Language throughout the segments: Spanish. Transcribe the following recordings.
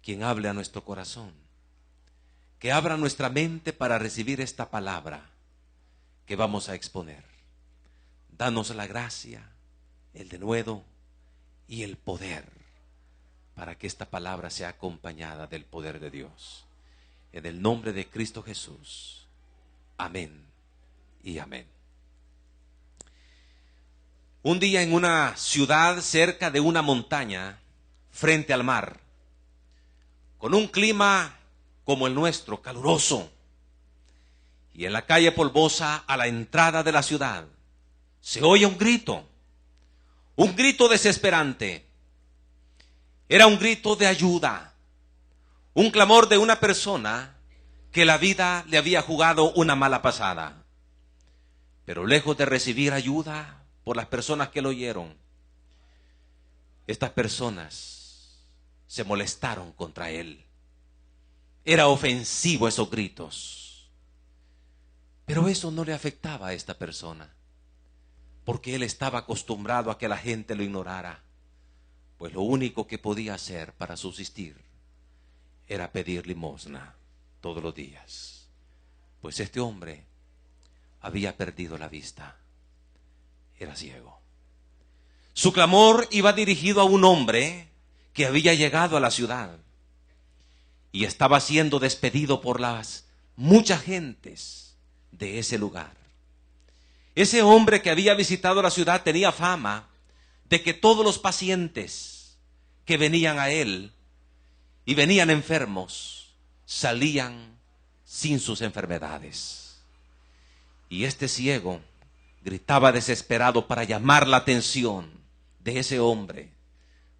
quien hable a nuestro corazón, que abra nuestra mente para recibir esta palabra que vamos a exponer. Danos la gracia, el denuedo y el poder para que esta palabra sea acompañada del poder de Dios. En el nombre de Cristo Jesús. Amén y amén. Un día en una ciudad cerca de una montaña, frente al mar, con un clima como el nuestro, caluroso, y en la calle polvosa a la entrada de la ciudad, se oye un grito desesperante. Era un grito de ayuda, un clamor de una persona que la vida le había jugado una mala pasada. Pero lejos de recibir ayuda por las personas que lo oyeron, estas personas se molestaron contra él. Era ofensivo esos gritos. Pero eso no le afectaba a esta persona, porque él estaba acostumbrado a que la gente lo ignorara, pues lo único que podía hacer para subsistir era pedir limosna todos los días, pues este hombre había perdido la vista, era ciego. Su clamor iba dirigido a un hombre que había llegado a la ciudad y estaba siendo despedido por las muchas gentes de ese lugar. Ese hombre que había visitado la ciudad tenía fama de que todos los pacientes que venían a él y venían enfermos, salían sin sus enfermedades. Y este ciego gritaba desesperado para llamar la atención de ese hombre,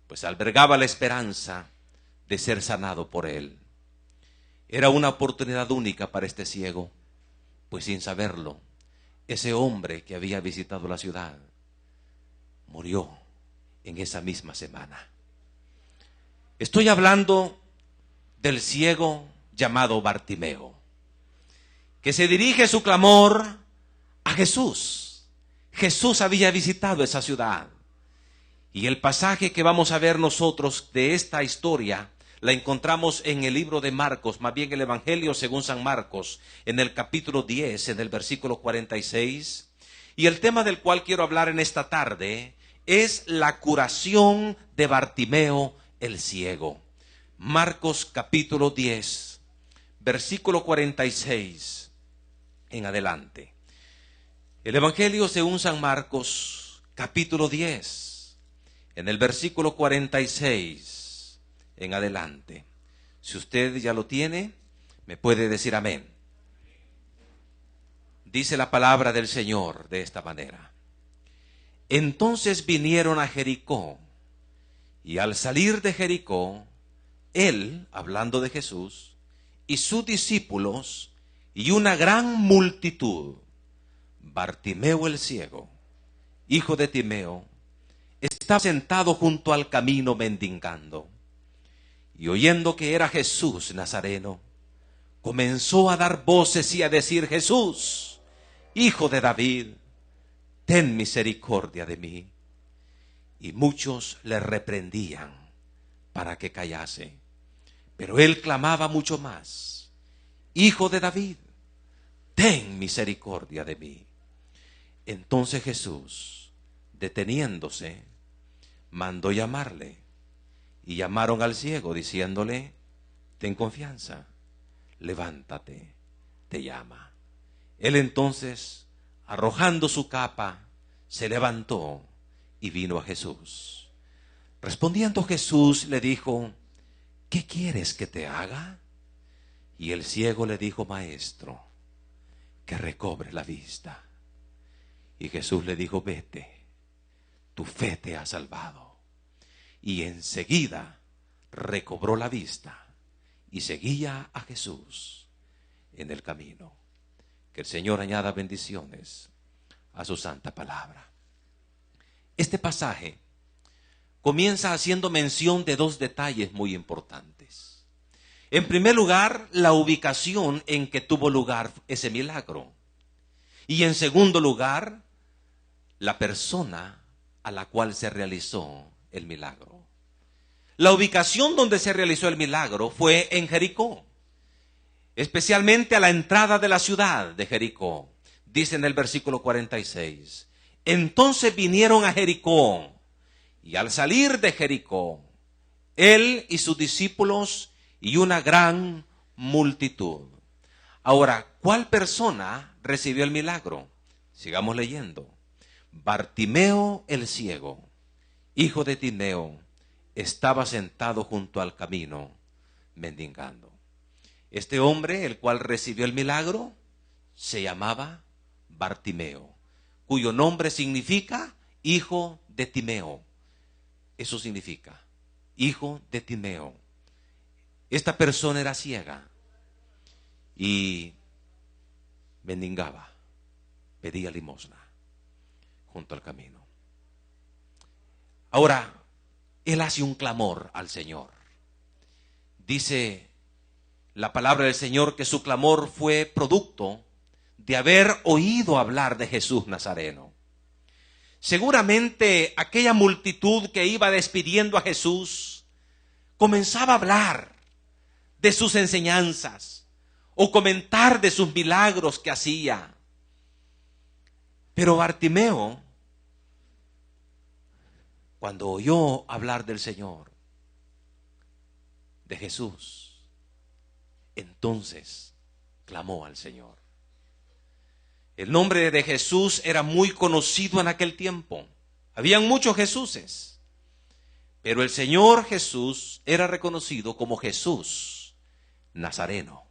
pues albergaba la esperanza de ser sanado por él. Era una oportunidad única para este ciego, pues sin saberlo, ese hombre que había visitado la ciudad murió en esa misma semana. Estoy hablando del ciego llamado Bartimeo, que se dirige su clamor a Jesús. Jesús había visitado esa ciudad. Y el pasaje que vamos a ver nosotros de esta historia la encontramos en el libro de Marcos, más bien el Evangelio según San Marcos, en el capítulo 10, en el versículo 46. Y el tema del cual quiero hablar en esta tarde es la curación de Bartimeo el ciego. Marcos capítulo 10, versículo 46 en adelante. El Evangelio según San Marcos, capítulo 10, en el versículo 46 en adelante. Si usted ya lo tiene, me puede decir amén. Dice la palabra del Señor de esta manera. Entonces vinieron a Jericó, y al salir de Jericó, él, hablando de Jesús, y sus discípulos, y una gran multitud, Bartimeo el ciego, hijo de Timeo, estaba sentado junto al camino mendigando. Y oyendo que era Jesús Nazareno, comenzó a dar voces y a decir: Jesús, hijo de David, ten misericordia de mí. Y muchos le reprendían para que callase. Pero él clamaba mucho más: Hijo de David, ten misericordia de mí. Entonces Jesús, deteniéndose, mandó llamarle. Y llamaron al ciego, diciéndole: ten confianza, levántate, te llama. Él entonces, arrojando su capa, se levantó y vino a Jesús. Respondiendo Jesús le dijo: ¿qué quieres que te haga? Y el ciego le dijo: Maestro, que recobre la vista. Y Jesús le dijo: vete, tu fe te ha salvado. Y enseguida recobró la vista y seguía a Jesús en el camino. Que el Señor añada bendiciones a su santa palabra. Este pasaje comienza haciendo mención de dos detalles muy importantes. En primer lugar, la ubicación en que tuvo lugar ese milagro. Y en segundo lugar, la persona a la cual se realizó el milagro. La ubicación donde se realizó el milagro fue en Jericó, especialmente a la entrada de la ciudad de Jericó. Dice en el versículo 46, entonces vinieron a Jericó, y al salir de Jericó, él y sus discípulos y una gran multitud. Ahora, ¿cuál persona recibió el milagro? Sigamos leyendo. Bartimeo el ciego, hijo de Timeo, estaba sentado junto al camino, mendigando. Este hombre, el cual recibió el milagro, se llamaba Bartimeo, cuyo nombre significa hijo de Timeo. Eso significa, hijo de Timeo. Esta persona era ciega y mendigaba, pedía limosna junto al camino. Ahora, él hace un clamor al Señor. Dice la palabra del Señor que su clamor fue producto de haber oído hablar de Jesús Nazareno. Seguramente aquella multitud que iba despidiendo a Jesús comenzaba a hablar de sus enseñanzas o comentar de sus milagros que hacía. Pero Bartimeo, cuando oyó hablar del Señor, de Jesús, entonces clamó al Señor. El nombre de Jesús era muy conocido en aquel tiempo. Habían muchos Jesuses, pero el Señor Jesús era reconocido como Jesús Nazareno.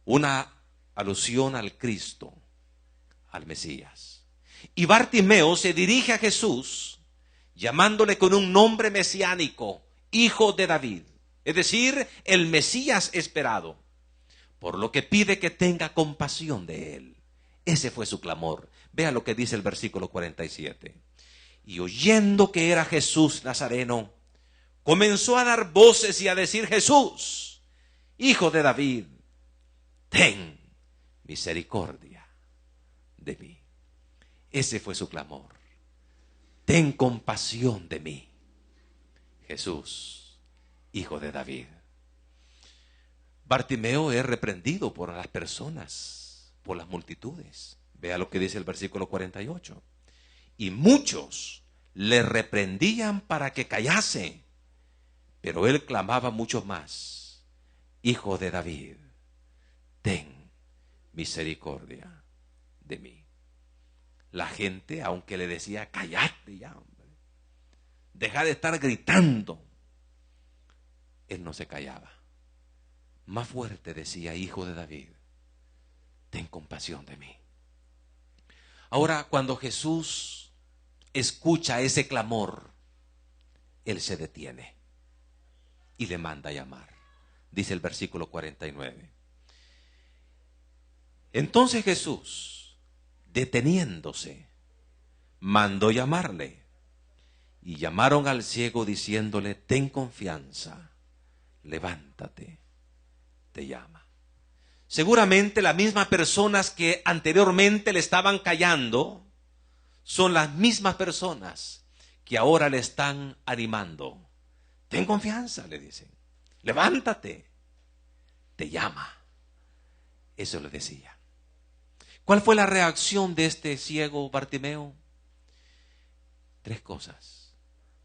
Una alusión al Cristo, al Mesías. Y Bartimeo se dirige a Jesús llamándole con un nombre mesiánico, hijo de David, es decir, el Mesías esperado, por lo que pide que tenga compasión de él. Ese fue su clamor. Vea lo que dice el versículo 47. Y oyendo que era Jesús Nazareno, comenzó a dar voces y a decir: Jesús, hijo de David, ten misericordia de mí. Ese fue su clamor. Ten compasión de mí, Jesús, hijo de David. Bartimeo es reprendido por las personas, por las multitudes. Vea lo que dice el versículo 48. Y muchos le reprendían para que callase, pero él clamaba mucho más: Hijo de David, ten misericordia de mí. La gente, aunque le decía: cállate ya, hombre, deja de estar gritando, él no se callaba. Más fuerte decía: Hijo de David, ten compasión de mí. Ahora, cuando Jesús escucha ese clamor, él se detiene y le manda a llamar. Dice el versículo 49. Entonces Jesús, deteniéndose, mandó llamarle. Y llamaron al ciego diciéndole: ten confianza, levántate, te llama. Seguramente las mismas personas que anteriormente le estaban callando son las mismas personas que ahora le están animando. Ten confianza, le dicen. Levántate, te llama. Eso le decía. ¿Cuál fue la reacción de este ciego Bartimeo? 3 cosas.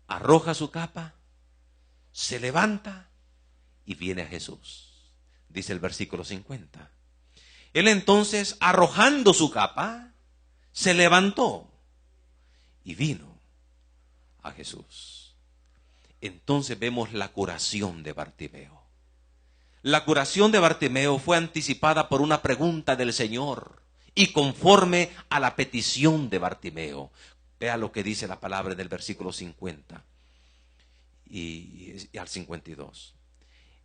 Arroja su capa, se levanta y viene a Jesús. Dice el versículo 50. Él entonces, arrojando su capa, se levantó y vino a Jesús. Entonces vemos la curación de Bartimeo. La curación de Bartimeo fue anticipada por una pregunta del Señor y conforme a la petición de Bartimeo. Vea lo que dice la palabra del versículo 50 y al 52.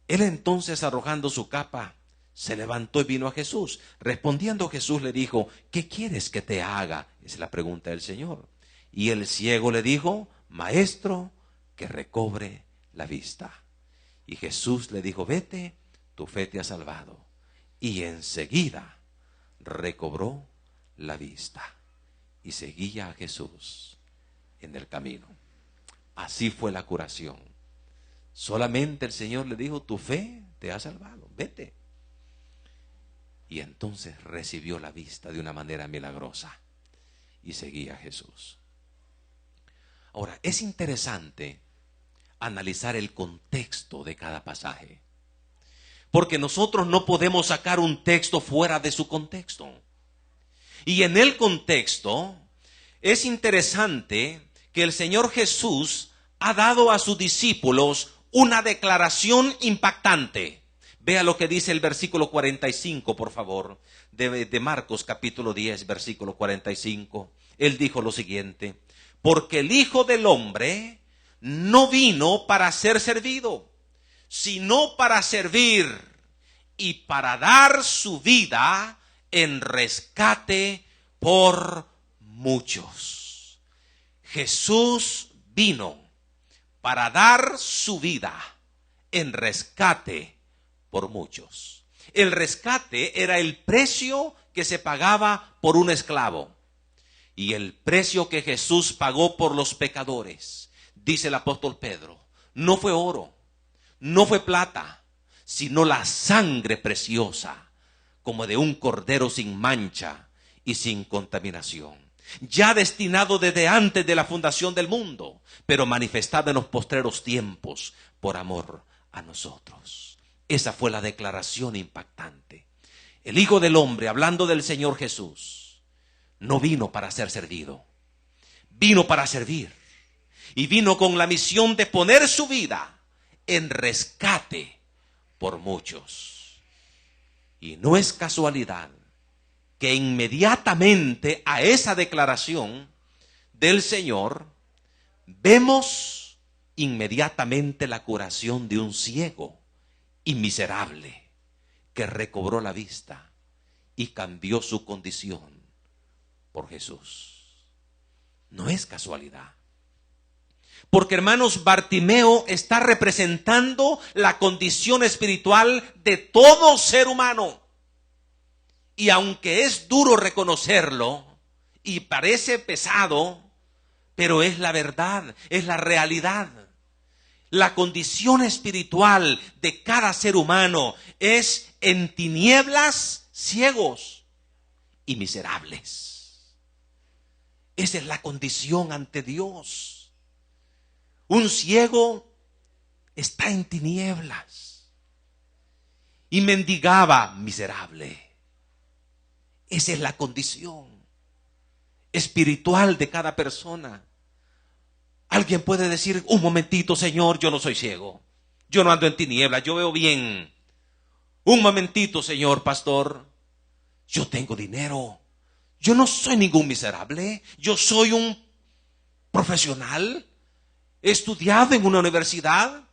Él entonces, arrojando su capa, se levantó y vino a Jesús. Respondiendo Jesús le dijo: ¿qué quieres que te haga? Es la pregunta del Señor. Y el ciego le dijo: Maestro, que recobre la vista. Y Jesús le dijo: vete, tu fe te ha salvado. Y enseguida recobró la vista y seguía a Jesús en el camino. Así fue la curación Solamente el Señor le dijo, tu fe te ha salvado, vete. Y entonces recibió la vista de una manera milagrosa y seguía a Jesús. Ahora, es interesante analizar el contexto de cada pasaje, porque nosotros no podemos sacar un texto fuera de su contexto. Y en el contexto es interesante que el Señor Jesús ha dado a sus discípulos una declaración impactante. Vea lo que dice el versículo 45, por favor, de Marcos capítulo 10, versículo 45. Él dijo lo siguiente: porque el Hijo del Hombre no vino para ser servido, sino para servir y para dar su vida en rescate por muchos. Jesús vino para dar su vida en rescate por muchos. El rescate era el precio que se pagaba por un esclavo. Y el precio que Jesús pagó por los pecadores, dice el apóstol Pedro, no fue oro, no fue plata, sino la sangre preciosa, como de un cordero sin mancha y sin contaminación, ya destinado desde antes de la fundación del mundo, pero manifestado en los postreros tiempos por amor a nosotros. Esa fue la declaración impactante. El Hijo del Hombre, hablando del Señor Jesús, no vino para ser servido, vino para servir. Y vino con la misión de poner su vida en rescate por muchos. Y no es casualidad que inmediatamente a esa declaración del Señor vemos inmediatamente la curación de un ciego y miserable que recobró la vista y cambió su condición por Jesús. No es casualidad. Porque, hermanos, Bartimeo está representando la condición espiritual de todo ser humano. Y aunque es duro reconocerlo y parece pesado, pero es la verdad, es la realidad. La condición espiritual de cada ser humano es en tinieblas, ciegos y miserables. Esa es la condición ante Dios. Un ciego está en tinieblas y mendigaba miserable. Esa es la condición espiritual de cada persona. Alguien puede decir, un momentito, Señor, yo no soy ciego, yo no ando en tinieblas, yo veo bien. Un momentito, Señor pastor, yo tengo dinero, yo no soy ningún miserable, yo soy un profesional. He estudiado en una universidad,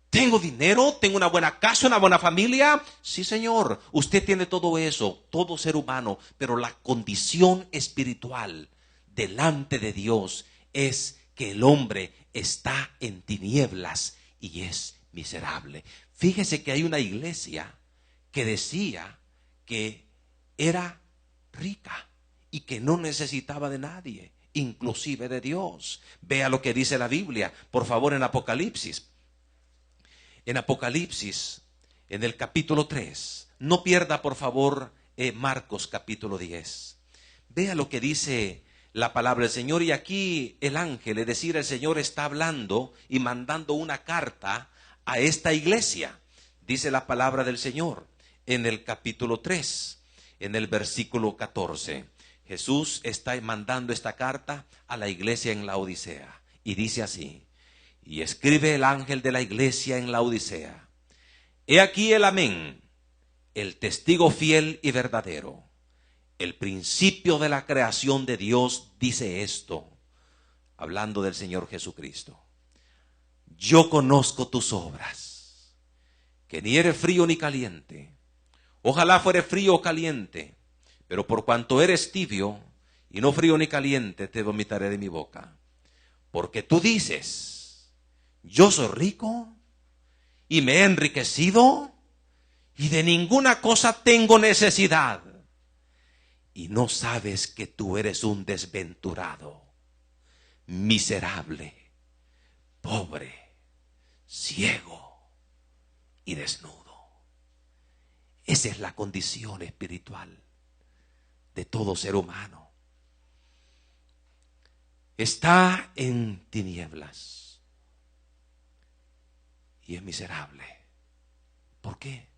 tengo dinero, tengo una buena casa, una buena familia. Sí, Señor, usted tiene todo eso, todo ser humano, pero la condición espiritual delante de Dios es que el hombre está en tinieblas y es miserable. Fíjese que hay una iglesia que decía que era rica y que no necesitaba de nadie, inclusive de Dios. Vea lo que dice la Biblia, por favor, en Apocalipsis. En Apocalipsis, en el capítulo 3. No pierda, por favor, Marcos capítulo 10. Vea lo que dice la palabra del Señor. Y aquí el ángel, es decir, el Señor está hablando y mandando una carta a esta iglesia. Dice la palabra del Señor en el capítulo 3, en el versículo 14. Jesús está mandando esta carta a la iglesia en Laodicea. Y dice así: y escribe el ángel de la iglesia en Laodicea: he aquí el amén, el testigo fiel y verdadero, el principio de la creación de Dios, dice esto, hablando del Señor Jesucristo: yo conozco tus obras, que ni eres frío ni caliente. Ojalá fuere frío o caliente, pero por cuanto eres tibio y no frío ni caliente, te vomitaré de mi boca. Porque tú dices, yo soy rico y me he enriquecido y de ninguna cosa tengo necesidad. Y no sabes que tú eres un desventurado, miserable, pobre, ciego y desnudo. Esa es la condición espiritual de todo ser humano. Está en tinieblas y es miserable. ¿Por qué?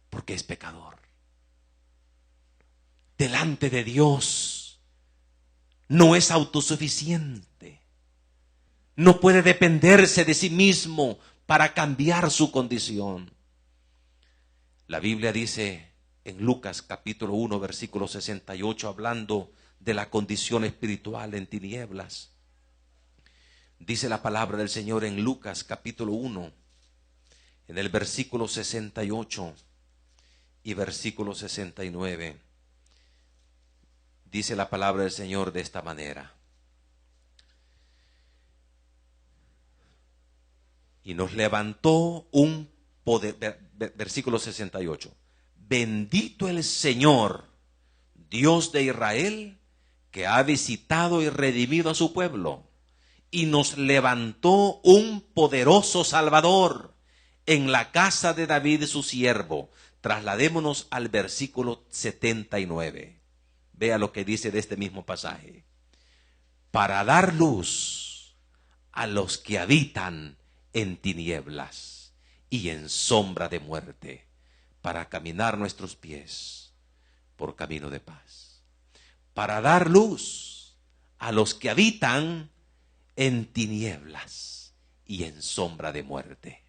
Porque es pecador. Delante de Dios no es autosuficiente. No puede dependerse de sí mismo para cambiar su condición. La Biblia dice en Lucas capítulo 1 versículo 68, hablando de la condición espiritual en tinieblas. Dice la palabra del Señor en Lucas capítulo 1, en el versículo 68 y versículo 69. Dice la palabra del Señor de esta manera. Y nos levantó un poder, versículo 68. Bendito el Señor, Dios de Israel, que ha visitado y redimido a su pueblo, y nos levantó un poderoso Salvador en la casa de David su siervo. Trasladémonos al versículo 79. Vea lo que dice de este mismo pasaje. Para dar luz a los que habitan en tinieblas y en sombra de muerte, para caminar nuestros pies por camino de paz. Para dar luz a los que habitan en tinieblas y en sombra de muerte.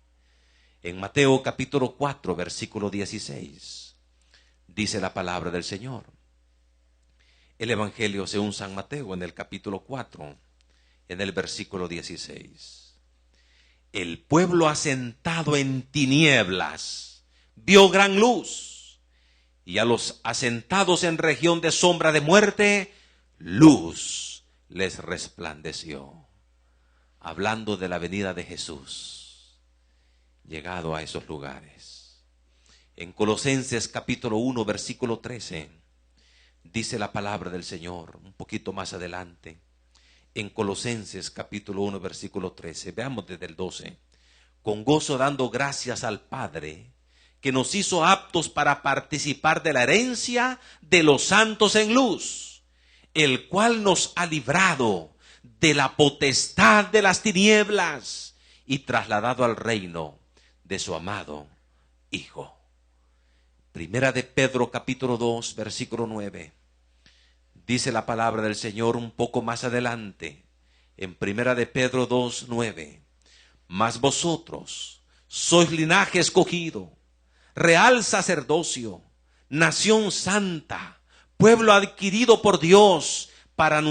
En Mateo capítulo 4, versículo 16, dice la palabra del Señor. El Evangelio según San Mateo, en el capítulo 4, en el versículo 16. El pueblo asentado en tinieblas vio gran luz, y a los asentados en región de sombra de muerte, luz les resplandeció. Hablando de la venida de Jesús, llegado a esos lugares. En Colosenses capítulo 1, versículo 13, dice la palabra del Señor, un poquito más adelante. En Colosenses capítulo 1, versículo 13, veamos desde el 12. Con gozo dando gracias al Padre, que nos hizo aptos para participar de la herencia de los santos en luz, el cual nos ha librado de la potestad de las tinieblas y trasladado al reino de su amado Hijo. Primera de Pedro capítulo 2, versículo 9. Dice la palabra del Señor un poco más adelante, en Primera de Pedro 2, 9. Mas vosotros sois linaje escogido, real sacerdocio, nación santa, pueblo adquirido por Dios, para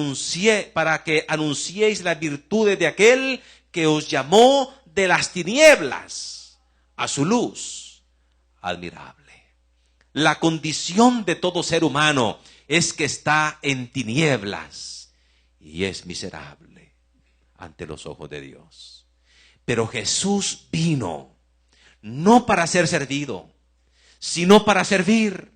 que anunciéis las virtudes de aquel que os llamó de las tinieblas a su luz admirable. La condición de todo ser humano es que está en tinieblas y es miserable ante los ojos de Dios. Pero Jesús vino no para ser servido, sino para servir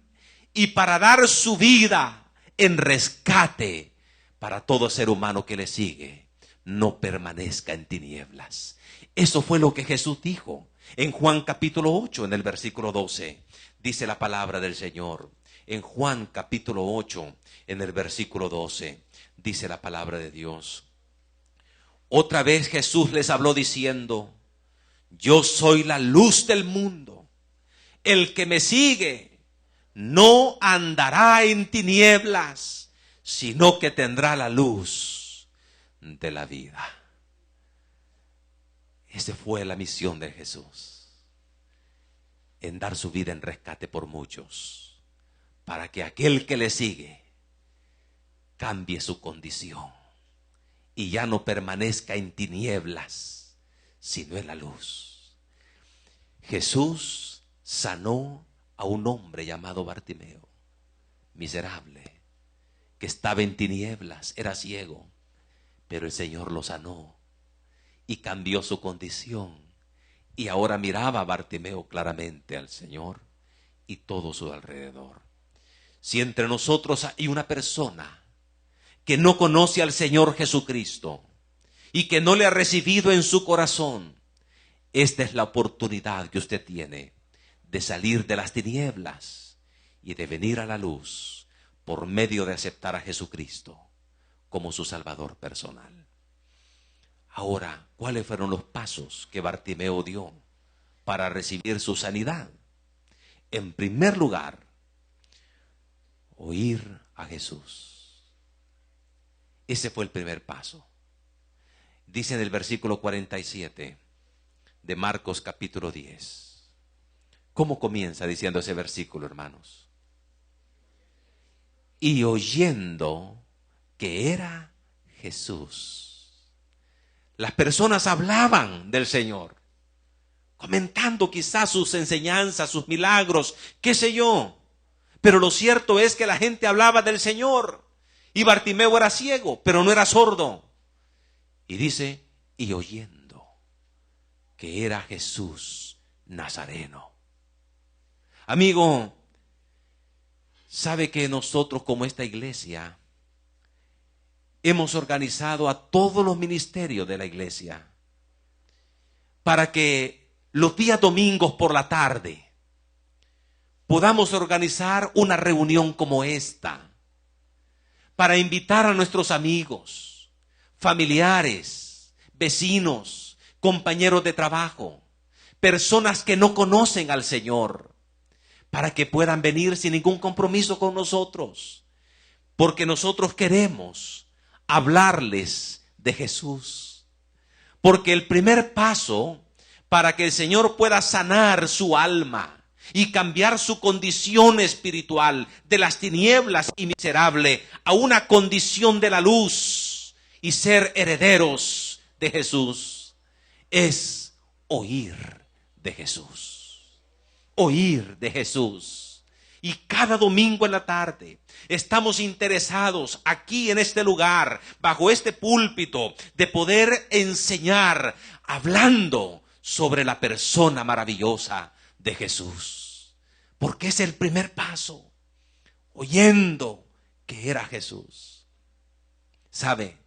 y para dar su vida en rescate para todo ser humano que le sigue, no permanezca en tinieblas. Eso fue lo que Jesús dijo en Juan capítulo 8, en el versículo 12. Dice la palabra del Señor. En Juan capítulo 8, en el versículo 12, dice la palabra de Dios. Otra vez Jesús les habló diciendo: yo soy la luz del mundo. El que me sigue no andará en tinieblas, sino que tendrá la luz de la vida. Esa fue la misión de Jesús, en dar su vida en rescate por muchos, para que aquel que le sigue cambie su condición y ya no permanezca en tinieblas, sino en la luz. Jesús sanó a un hombre llamado Bartimeo, miserable, que estaba en tinieblas, era ciego, pero el Señor lo sanó y cambió su condición, y ahora miraba a Bartimeo claramente al Señor y todo su alrededor. Si entre nosotros hay una persona que no conoce al Señor Jesucristo y que no le ha recibido en su corazón, Esta es la oportunidad que usted tiene de salir de las tinieblas y de venir a la luz por medio de aceptar a Jesucristo como su Salvador personal. Ahora, ¿cuáles fueron los pasos que Bartimeo dio para recibir su sanidad? En primer lugar, oír a Jesús. Ese fue el primer paso. Dice en el versículo 47 de Marcos capítulo 10. ¿Cómo comienza diciendo ese versículo, hermanos? Y oyendo que era Jesús. Las personas hablaban del Señor, comentando quizás sus enseñanzas, sus milagros, qué sé yo. Pero lo cierto es que la gente hablaba del Señor. Y Bartimeo era ciego, pero no era sordo. Y dice, y oyendo que era Jesús Nazareno. Amigo, sabe que nosotros como esta iglesia hemos organizado a todos los ministerios de la iglesia para que los días domingos por la tarde podamos organizar una reunión como esta para invitar a nuestros amigos, familiares, vecinos, compañeros de trabajo, personas que no conocen al Señor, para que puedan venir sin ningún compromiso con nosotros, porque nosotros queremos hablarles de Jesús. Porque el primer paso para que el Señor pueda sanar su alma y cambiar su condición espiritual de las tinieblas y miserable a una condición de la luz y ser herederos de Jesús, es oír de Jesús. Oír de Jesús. Y cada domingo en la tarde estamos interesados aquí en este lugar, bajo este púlpito, de poder enseñar, hablando sobre la persona maravillosa de Jesús. Porque es el primer paso, oyendo que era Jesús. ¿Sabe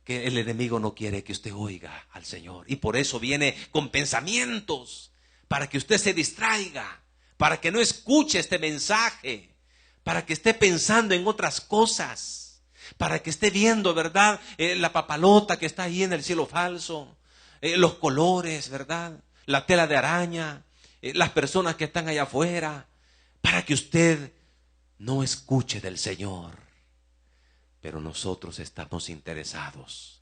que el enemigo no quiere que usted oiga al Señor? Y por eso viene con pensamientos, para que usted se distraiga, para que no escuche este mensaje, para que esté pensando en otras cosas, para que esté viendo, ¿verdad? La papalota que está ahí en el cielo falso, los colores, ¿verdad? La tela de araña, las personas que están allá afuera, para que usted no escuche del Señor. Pero nosotros estamos interesados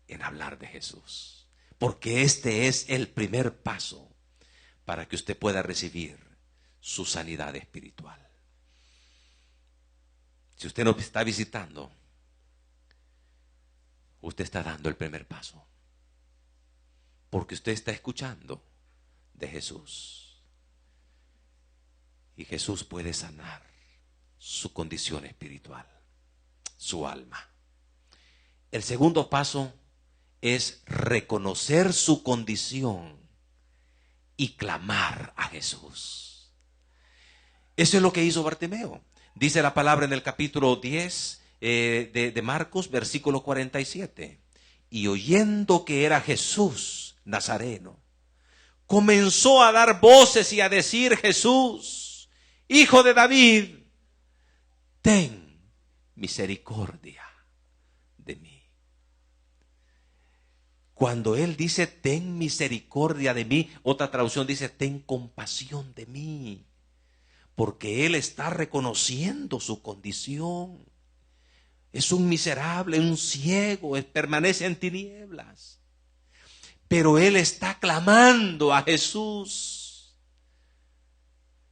en hablar de Jesús, porque este es el primer paso para que usted pueda recibir su sanidad espiritual. Si usted nos está visitando, usted está dando el primer paso, porque usted está escuchando de Jesús. Y Jesús puede sanar su condición espiritual, su alma. El segundo paso es reconocer su condición y clamar a Jesús. Eso es lo que hizo Bartimeo. Dice la palabra en el capítulo 10 de Marcos, versículo 47. Y oyendo que era Jesús Nazareno, comenzó a dar voces y a decir: Jesús, Hijo de David, ten misericordia de mí. Cuando él dice ten misericordia de mí, otra traducción dice ten compasión de mí, porque él está reconociendo su condición. Es un miserable, un ciego, permanece en tinieblas, pero él está clamando a Jesús.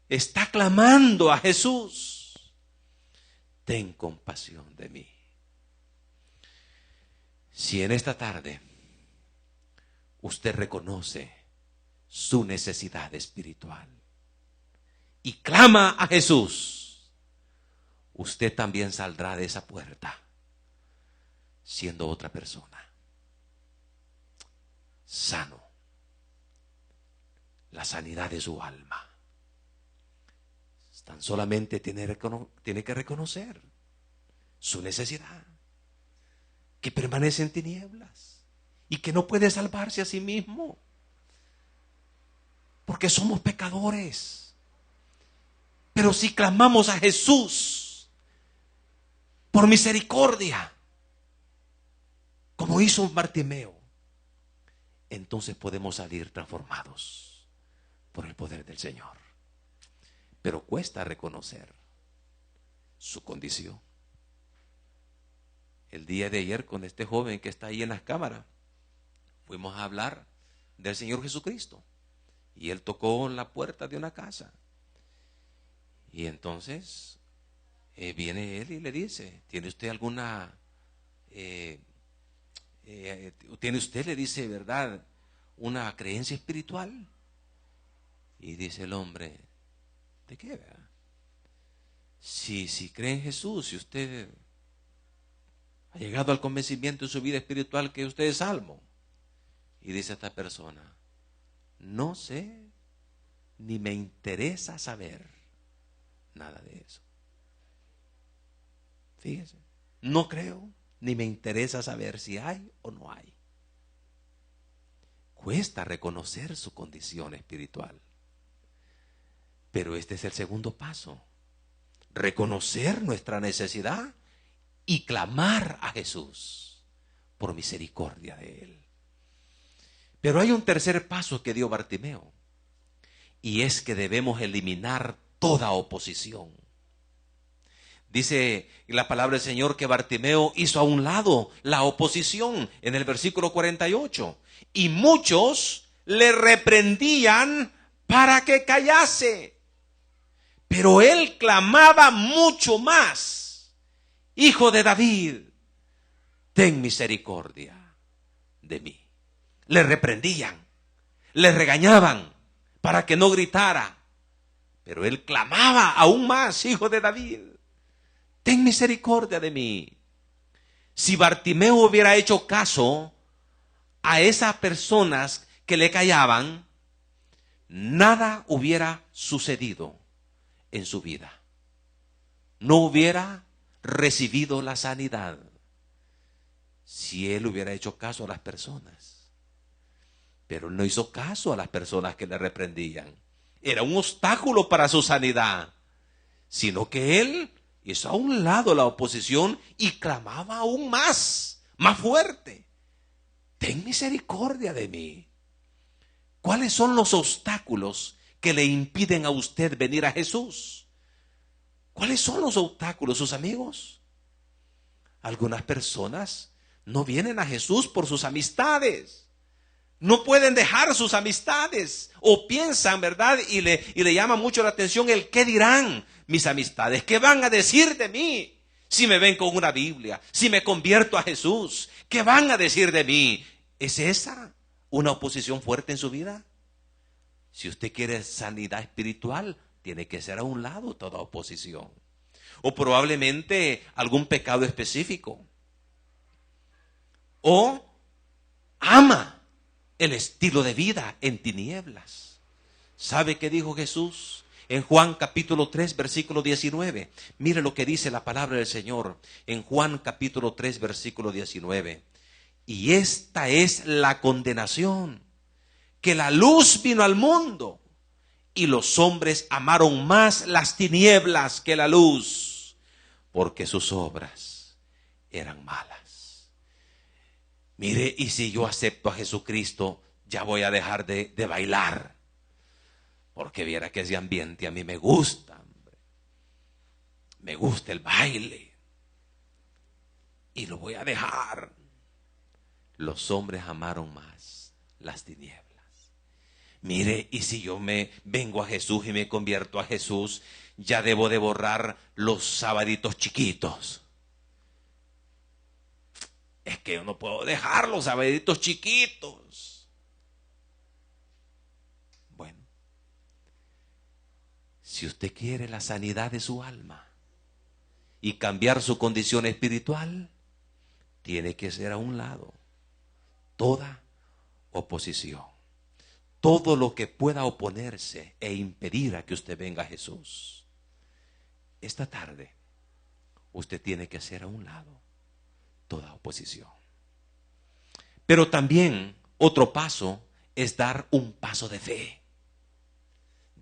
Está clamando a Jesús: ten compasión de mí. Si en esta tarde usted reconoce su necesidad espiritual y clama a Jesús, usted también saldrá de esa puerta siendo otra persona, sano, la sanidad de su alma. Tan solamente tiene que reconocer su necesidad, que permanece en tinieblas y que no puede salvarse a sí mismo. porque somos pecadores. Pero si clamamos a Jesús por misericordia, como hizo Bartimeo, entonces podemos salir transformados por el poder del Señor. Pero cuesta reconocer su condición. El día de ayer con este joven que está ahí en las cámaras, fuimos a hablar del Señor Jesucristo. Y él tocó en la puerta de una casa. Y entonces viene él y le dice, ¿tiene usted alguna... ¿tiene usted, le dice, verdad, una creencia espiritual? Y dice el hombre, ¿de qué, verdad? Si cree en Jesús, si usted ha llegado al convencimiento en su vida espiritual que usted es salvo. Y dice esta persona, no sé, ni me interesa saber nada de eso. Fíjese, no creo, ni me interesa saber si hay o no hay. Cuesta reconocer su condición espiritual. Pero este es el segundo paso. Reconocer nuestra necesidad y clamar a Jesús por misericordia de Él. Pero hay un tercer paso que dio Bartimeo, y es que debemos eliminar toda oposición. Dice la palabra del Señor que Bartimeo hizo a un lado la oposición en el versículo 48. Y muchos le reprendían para que callase. Pero él clamaba mucho más: Hijo de David, ten misericordia de mí. Le reprendían, le regañaban para que no gritara. Pero él clamaba aún más: Hijo de David, ten misericordia de mí. Si Bartimeo hubiera hecho caso a esas personas que le callaban, nada hubiera sucedido en su vida. No hubiera recibido la sanidad si él hubiera hecho caso a las personas. Pero él no hizo caso a las personas que le reprendían. Era un obstáculo para su sanidad. Sino que él hizo a un lado la oposición y clamaba aún más fuerte: ten misericordia de mí. ¿Cuáles son los obstáculos que le impiden a usted venir a Jesús? ¿Cuáles son los obstáculos, sus amigos? Algunas personas no vienen a Jesús por sus amistades. No pueden dejar sus amistades. O piensan, ¿verdad? Y le llama mucho la atención el qué dirán mis amistades. ¿Qué van a decir de mí si me ven con una Biblia? Si me convierto a Jesús, ¿qué van a decir de mí? ¿Es esa una oposición fuerte en su vida? Si usted quiere sanidad espiritual, tiene que ser a un lado toda oposición. O probablemente algún pecado específico. O ama el estilo de vida en tinieblas. ¿Sabe qué dijo Jesús en Juan capítulo 3 versículo 19? Mire lo que dice la palabra del Señor en Juan capítulo 3 versículo 19. Y esta es la condenación, que la luz vino al mundo y los hombres amaron más las tinieblas que la luz, porque sus obras eran malas. Mire, y si yo acepto a Jesucristo, ya voy a dejar de bailar. Porque viera que ese ambiente a mí me gusta, hombre. Me gusta el baile. Y lo voy a dejar. Los hombres amaron más las tinieblas. Mire, y si yo me vengo a Jesús y me convierto a Jesús, ya debo de borrar los sabaditos chiquitos. Es que yo no puedo dejar los sabaditos chiquitos. Bueno, si usted quiere la sanidad de su alma y cambiar su condición espiritual, tiene que ser a un lado toda oposición. Todo lo que pueda oponerse e impedir a que usted venga a Jesús. Esta tarde, usted tiene que hacer a un lado toda oposición. Pero también otro paso es dar un paso de fe.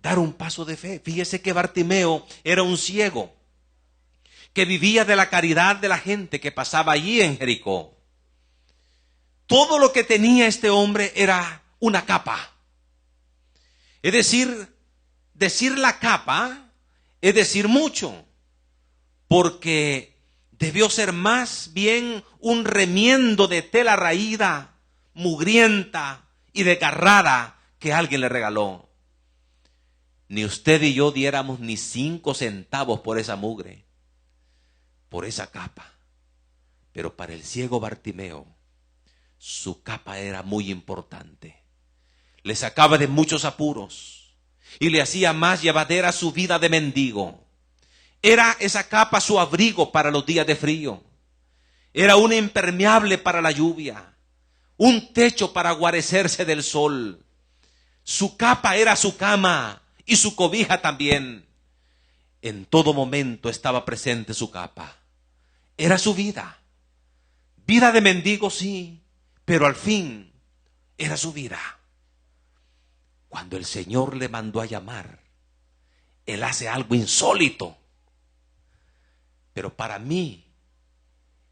dar un paso de fe. Fíjese que Bartimeo era un ciego que vivía de la caridad de la gente que pasaba allí en Jericó. Todo lo que tenía este hombre era una capa. Es decir la capa es decir mucho, porque debió ser más bien un remiendo de tela raída, mugrienta y desgarrada que alguien le regaló. Ni usted y yo diéramos ni 5 centavos por esa mugre, por esa capa. Pero para el ciego Bartimeo, su capa era muy importante. Le sacaba de muchos apuros y le hacía más llevadera su vida de mendigo. Era esa capa su abrigo para los días de frío. Era un impermeable para la lluvia, un techo para guarecerse del sol. Su capa era su cama y su cobija también. En todo momento estaba presente su capa. Era su vida. Vida de mendigo, sí, pero al fin era su vida. Cuando el Señor le mandó a llamar, Él hace algo insólito. Pero para mí,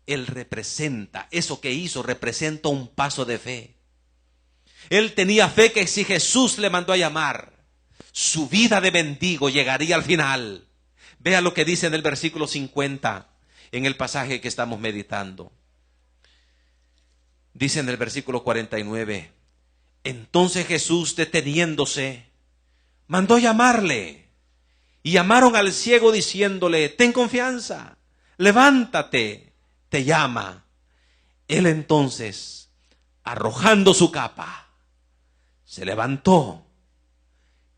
Él representa, eso que hizo representa un paso de fe. Él tenía fe que si Jesús le mandó a llamar, su vida de mendigo llegaría al final. Vea lo que dice en el versículo 50, en el pasaje que estamos meditando. Dice en el versículo 49, entonces Jesús, deteniéndose, mandó llamarle. Y llamaron al ciego diciéndole, ten confianza, levántate, te llama. Él entonces, arrojando su capa, se levantó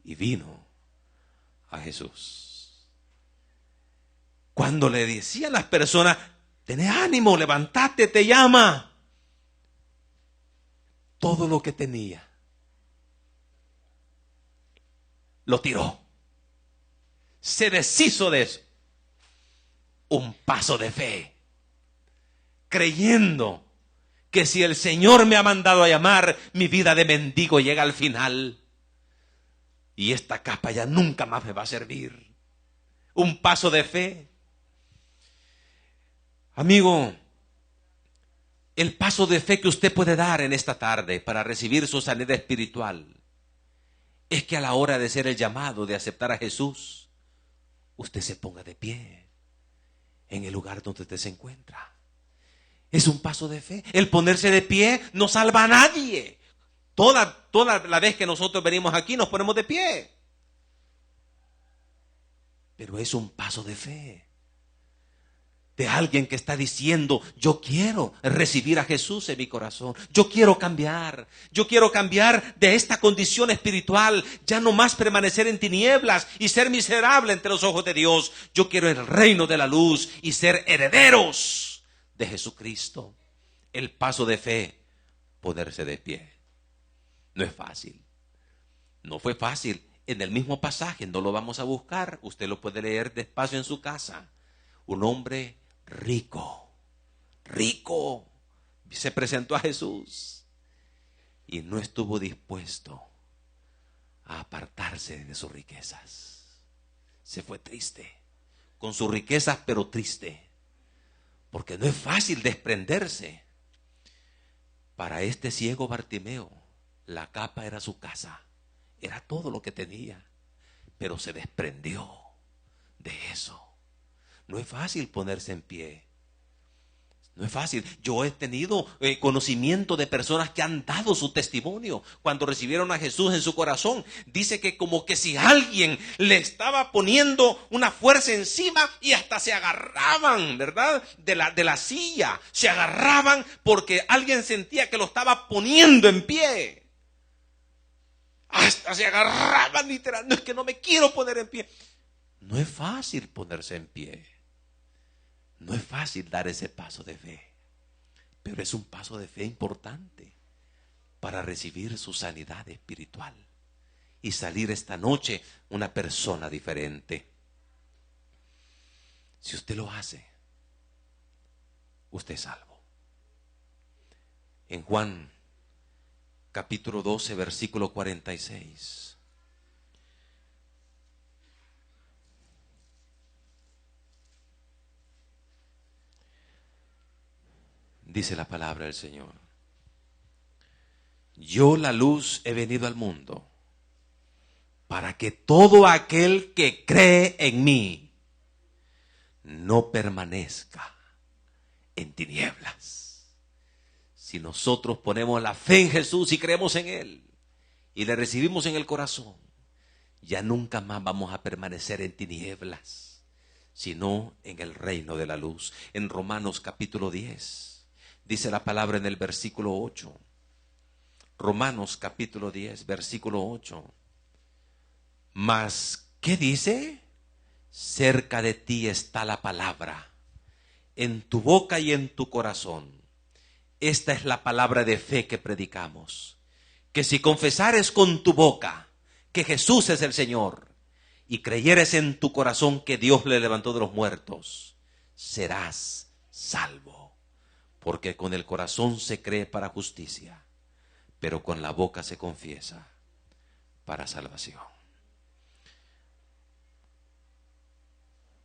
y vino a Jesús. Cuando le decían las personas, ten ánimo, levántate, te llama, todo lo que tenía lo tiró. Se deshizo de eso. Un paso de fe. Creyendo que si el Señor me ha mandado a llamar, mi vida de mendigo llega al final. Y esta capa ya nunca más me va a servir. Un paso de fe. Amigo, el paso de fe que usted puede dar en esta tarde para recibir su sanidad espiritual es que a la hora de ser el llamado de aceptar a Jesús, usted se ponga de pie en el lugar donde usted se encuentra. Es un paso de fe. El ponerse de pie no salva a nadie. Toda la vez que nosotros venimos aquí nos ponemos de pie. Pero es un paso de fe. De alguien que está diciendo, yo quiero recibir a Jesús en mi corazón. Yo quiero cambiar de esta condición espiritual. Ya no más permanecer en tinieblas y ser miserable ante los ojos de Dios. Yo quiero el reino de la luz y ser herederos de Jesucristo. El paso de fe, ponerse de pie. No es fácil. No fue fácil. En el mismo pasaje, no lo vamos a buscar. Usted lo puede leer despacio en su casa. Un hombre rico, se presentó a Jesús y no estuvo dispuesto a apartarse de sus riquezas. Se fue triste, con sus riquezas pero triste, porque no es fácil desprenderse. Para este ciego Bartimeo, la capa era su casa, era todo lo que tenía, pero se desprendió de eso. No es fácil ponerse en pie. No es fácil. Yo he tenido conocimiento de personas que han dado su testimonio cuando recibieron a Jesús en su corazón. Dice que como que si alguien le estaba poniendo una fuerza encima y hasta se agarraban, ¿verdad? De la silla. Se agarraban porque alguien sentía que lo estaba poniendo en pie. Hasta se agarraban literal. No, es que no me quiero poner en pie. No es fácil ponerse en pie. No es fácil dar ese paso de fe, pero es un paso de fe importante para recibir su sanidad espiritual y salir esta noche una persona diferente. Si usted lo hace, usted es salvo. En Juan capítulo 12, versículo 46, Dice la palabra del Señor: yo, la luz, he venido al mundo para que todo aquel que cree en mí no permanezca en tinieblas. Si nosotros ponemos la fe en Jesús y creemos en Él y le recibimos en el corazón, ya nunca más vamos a permanecer en tinieblas, sino en el reino de la luz. En Romanos capítulo 10, dice la palabra en el versículo 8. Romanos capítulo 10, versículo 8. Mas, ¿qué dice? Cerca de ti está la palabra, en tu boca y en tu corazón. Esta es la palabra de fe que predicamos: que si confesares con tu boca que Jesús es el Señor y creyeres en tu corazón que Dios le levantó de los muertos, serás salvo. Porque con el corazón se cree para justicia, pero con la boca se confiesa para salvación.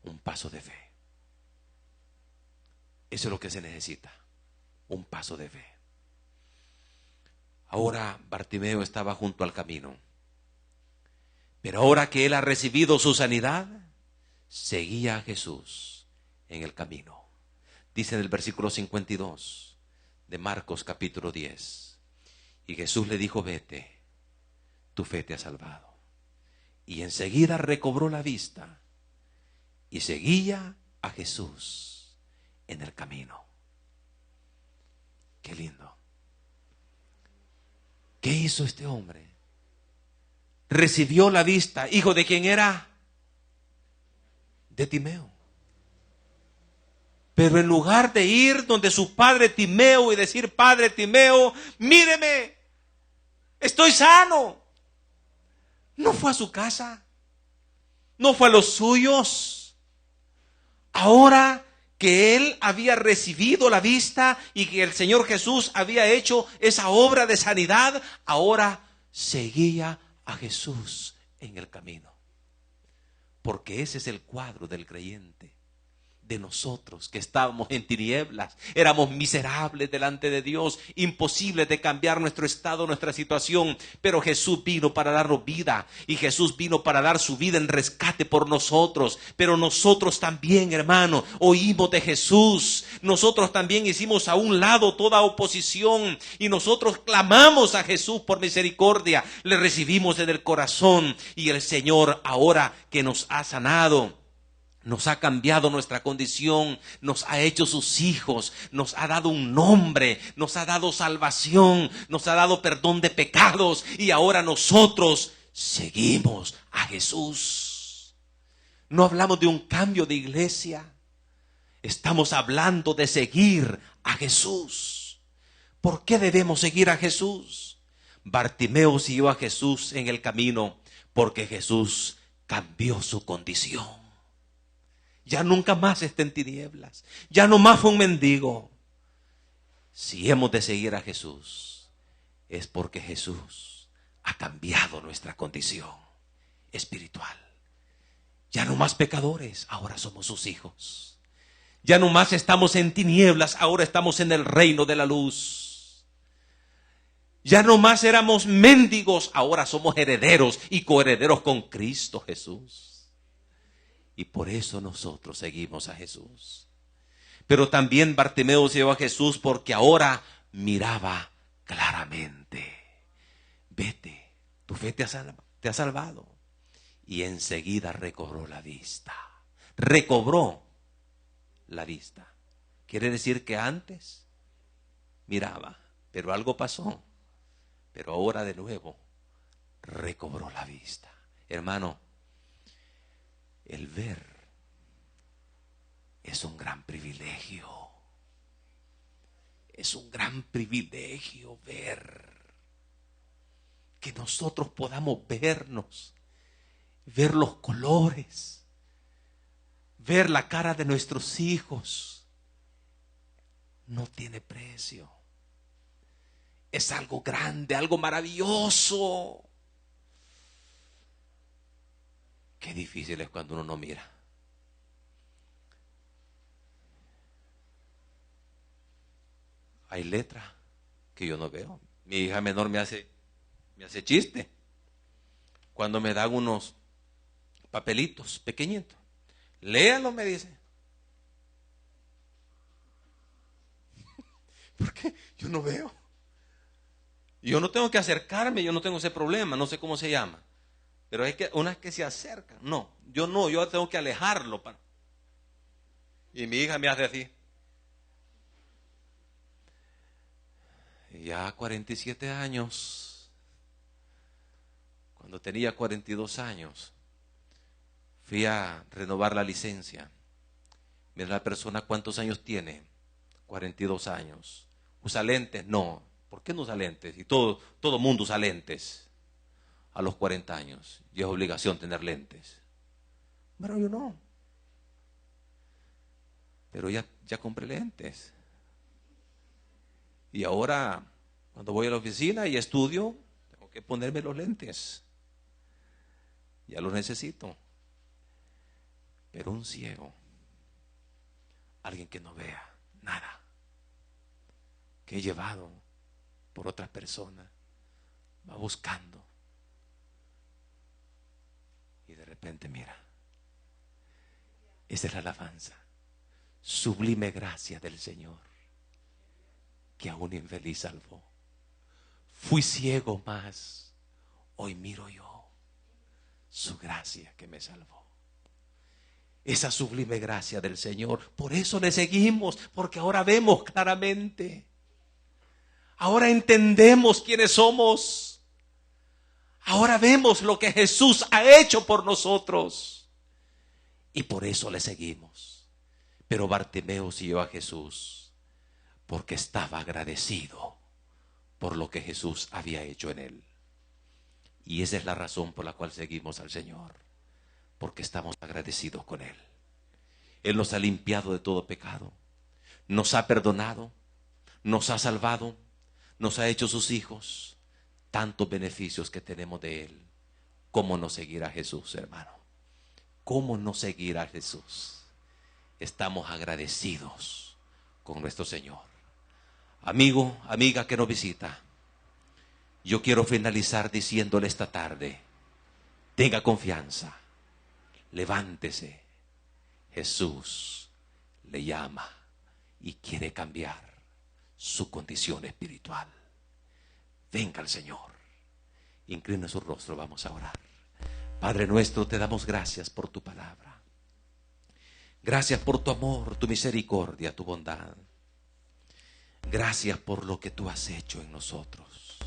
Un paso de fe. Eso es lo que se necesita. Un paso de fe. Ahora Bartimeo estaba junto al camino, pero ahora que él ha recibido su sanidad, seguía a Jesús en el camino. Dice en el versículo 52 de Marcos capítulo 10: y Jesús le dijo: vete, tu fe te ha salvado. Y enseguida recobró la vista y seguía a Jesús en el camino. Qué lindo. ¿Qué hizo este hombre? Recibió la vista. ¿Hijo de quién era? De Timeo. Pero en lugar de ir donde su padre Timeo y decir: padre Timeo, míreme, estoy sano, no fue a su casa, no fue a los suyos. Ahora que él había recibido la vista y que el Señor Jesús había hecho esa obra de sanidad, ahora seguía a Jesús en el camino. Porque ese es el cuadro del creyente. De nosotros que estábamos en tinieblas, éramos miserables delante de Dios, imposible de cambiar nuestro estado, nuestra situación, pero Jesús vino para darnos vida, y Jesús vino para dar su vida en rescate por nosotros. Pero nosotros también, hermano, oímos de Jesús, nosotros también hicimos a un lado toda oposición, y nosotros clamamos a Jesús por misericordia, le recibimos en el corazón, y el Señor, ahora que nos ha sanado, nos ha cambiado nuestra condición, nos ha hecho sus hijos, nos ha dado un nombre, nos ha dado salvación, nos ha dado perdón de pecados, y ahora nosotros seguimos a Jesús. No hablamos de un cambio de iglesia, estamos hablando de seguir a Jesús. ¿Por qué debemos seguir a Jesús? Bartimeo siguió a Jesús en el camino porque Jesús cambió su condición. Ya nunca más está en tinieblas. Ya no más fue un mendigo. Si hemos de seguir a Jesús, es porque Jesús ha cambiado nuestra condición espiritual. Ya no más pecadores, ahora somos sus hijos. Ya no más estamos en tinieblas, ahora estamos en el reino de la luz. Ya no más éramos mendigos, ahora somos herederos y coherederos con Cristo Jesús. Y por eso nosotros seguimos a Jesús. Pero también Bartimeo siguió a Jesús porque ahora miraba claramente. Vete, tu fe te ha salvado. Y enseguida recobró la vista. Recobró la vista. Quiere decir que antes miraba, pero algo pasó. Pero ahora de nuevo recobró la vista. Hermano, el ver es un gran privilegio. Es un gran privilegio ver. Que nosotros podamos vernos, ver los colores, ver la cara de nuestros hijos. No tiene precio. Es algo grande, algo maravilloso. Qué difícil es cuando uno no mira. hay letra que yo no veo. Mi hija menor me hace chiste cuando me dan unos papelitos pequeñitos. Léalo, me dice. ¿Por qué? Yo no veo. Yo no tengo que acercarme, yo no tengo ese problema, no sé cómo se llama. Pero es que unas que se acercan. No, yo tengo que alejarlo. Y mi hija me hace así. Y ya 47 años, cuando tenía 42 años, fui a renovar la licencia. Mira la persona cuántos años tiene. 42 años. ¿Usa lentes? No. ¿Por qué no usa lentes? Y todo mundo usa lentes a los 40 años. Y es obligación tener lentes. Pero yo no. Pero ya compré lentes. Y ahora, cuando voy a la oficina y estudio, tengo que ponerme los lentes. Ya los necesito. Pero un ciego, alguien que no vea nada, que he llevado por otras personas, va buscando. Y de repente, mira, esa es la alabanza. Sublime gracia del Señor, que a un infeliz salvó. Fui ciego, mas hoy miro yo su gracia que me salvó. Esa sublime gracia del Señor. Por eso le seguimos, porque ahora vemos claramente. Ahora entendemos quiénes somos. Ahora vemos lo que Jesús ha hecho por nosotros. Y por eso le seguimos. Pero Bartimeo siguió a Jesús porque estaba agradecido por lo que Jesús había hecho en él. Y esa es la razón por la cual seguimos al Señor. Porque estamos agradecidos con Él. Él nos ha limpiado de todo pecado. Nos ha perdonado. Nos ha salvado. Nos ha hecho sus hijos. Tantos beneficios que tenemos de Él. ¿Cómo no seguir a Jesús, hermano? ¿Cómo no seguir a Jesús? Estamos agradecidos con nuestro Señor. Amigo, amiga que nos visita, yo quiero finalizar diciéndole esta tarde, tenga confianza, levántese, Jesús le llama y quiere cambiar su condición espiritual. Venga al Señor, inclina su rostro, vamos a orar. Padre nuestro, te damos gracias por tu palabra. Gracias por tu amor, tu misericordia, tu bondad. Gracias por lo que tú has hecho en nosotros.